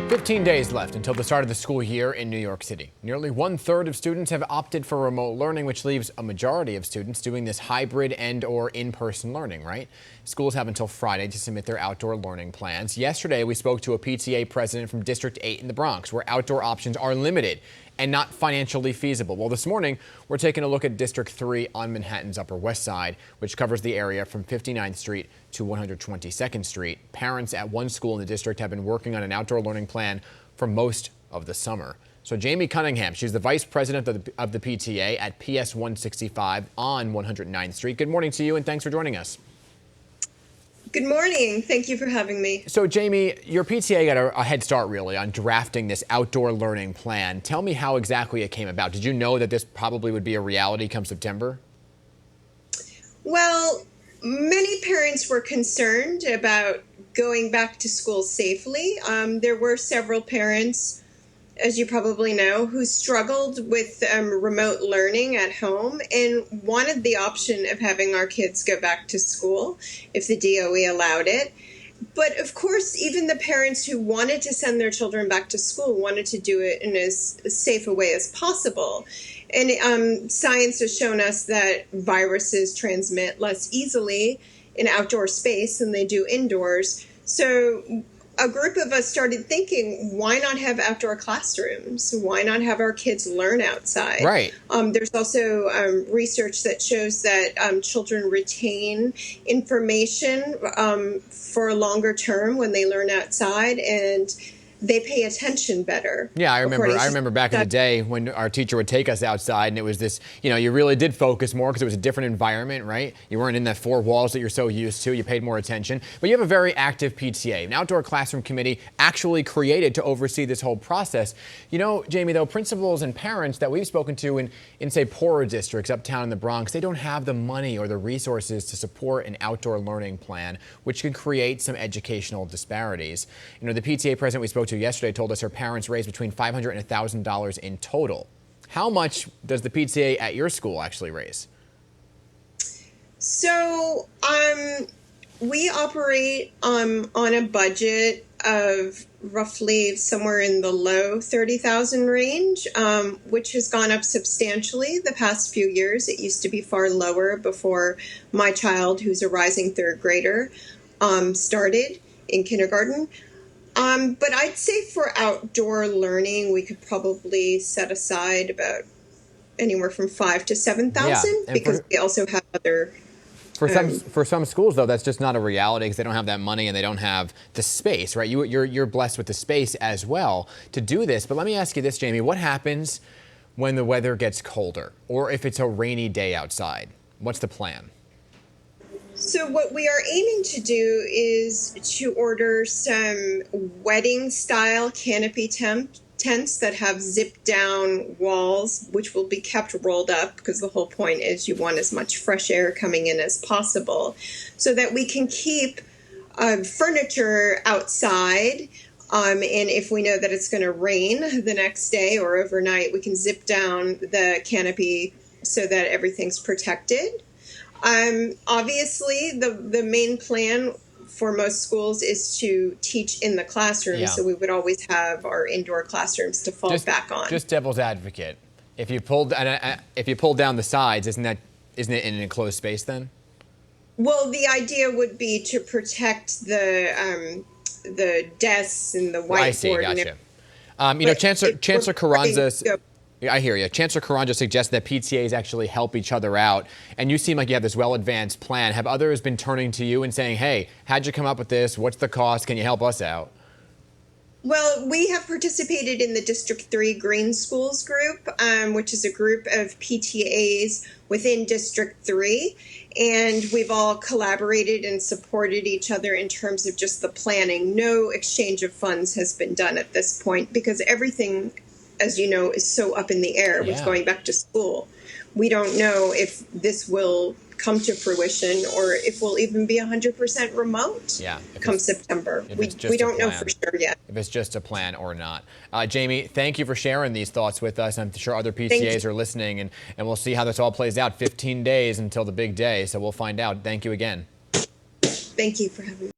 15 days left until the start of the school year in New York City. Nearly 1/3 of students have opted for remote learning, which leaves a majority of students doing this hybrid and/or in-person learning, right? Schools have until Friday to submit their outdoor learning plans. Yesterday, we spoke to a PTA president from District 8 in the Bronx, where outdoor options are limited and not financially feasible. Well, this morning, we're taking a look at District 3 on Manhattan's Upper West Side, which covers the area from 59th Street to 122nd Street. Parents at one school in the district have been working on an outdoor learning plan for most of the summer. So Jaime Cunningham, she's the vice president of the PTA at PS 165 on 109th Street. Good morning to you, and thanks for joining us. Good morning. Thank you for having me. So, Jaime, your PTA got a head start, really, on drafting this outdoor learning plan. Tell me how exactly it came about. Did you know that this probably would be a reality come September? Well, many parents were concerned about going back to school safely. There were several parents, as you probably know, who struggled with remote learning at home and wanted the option of having our kids go back to school if the DOE allowed it. But of course, even the parents who wanted to send their children back to school wanted to do it in as safe a way as possible. And science has shown us that viruses transmit less easily in outdoor space than they do indoors. So a group of us started thinking, why not have outdoor classrooms? Why not have our kids learn outside? Right. There's also research that shows that children retain information for a longer term when they learn outside, and they pay attention better. Yeah, I remember back in the day when our teacher would take us outside, and it was this, you really did focus more because it was a different environment, right? You weren't in that four walls that you're so used to. You paid more attention. But you have a very active PTA, an outdoor classroom committee actually created to oversee this whole process. Jaime, though, principals and parents that we've spoken to in say, poorer districts uptown in the Bronx, they don't have the money or the resources to support an outdoor learning plan, which could create some educational disparities. The PTA president we spoke to yesterday told us her parents raised between $500 and $1,000 in total. How much does the PTA at your school actually raise? So we operate on a budget of roughly somewhere in the low 30,000 range, which has gone up substantially the past few years. It used to be far lower before my child, who's a rising third grader, started in kindergarten. But I'd say for outdoor learning, we could probably set aside about anywhere from 5,000 to 7,000 because we also have other. For some schools, though, that's just not a reality because they don't have that money and they don't have the space, right? You're blessed with the space as well to do this. But let me ask you this, Jaime: what happens when the weather gets colder, or if it's a rainy day outside? What's the plan? So what we are aiming to do is to order some wedding-style canopy tents that have zip-down walls, which will be kept rolled up because the whole point is you want as much fresh air coming in as possible, so that we can keep furniture outside. And if we know that it's going to rain the next day or overnight, we can zip down the canopy so that everything's protected. Obviously, the main plan for most schools is to teach in the classroom, so we would always have our indoor classrooms to fall back on. Just devil's advocate, if you pull down the sides, isn't it in an enclosed space then? Well, the idea would be to protect the desks and the whiteboard. I see, gotcha. Chancellor Carranza. I hear you. Chancellor Carranza suggests that PTAs actually help each other out, and you seem like you have this well-advanced plan. Have others been turning to you and saying, hey, how'd you come up with this? What's the cost? Can you help us out? Well, we have participated in the District 3 Green Schools group, which is a group of PTAs within District 3, and we've all collaborated and supported each other in terms of just the planning. No exchange of funds has been done at this point because everything, as you know, is so up in the air with going back to school. We don't know if this will come to fruition or if we'll even be 100% remote come September. We don't know for sure yet. If it's just a plan or not. Jaime, thank you for sharing these thoughts with us. I'm sure other PTAs are listening, and we'll see how this all plays out. 15 days until the big day, so we'll find out. Thank you again. Thank you for having me.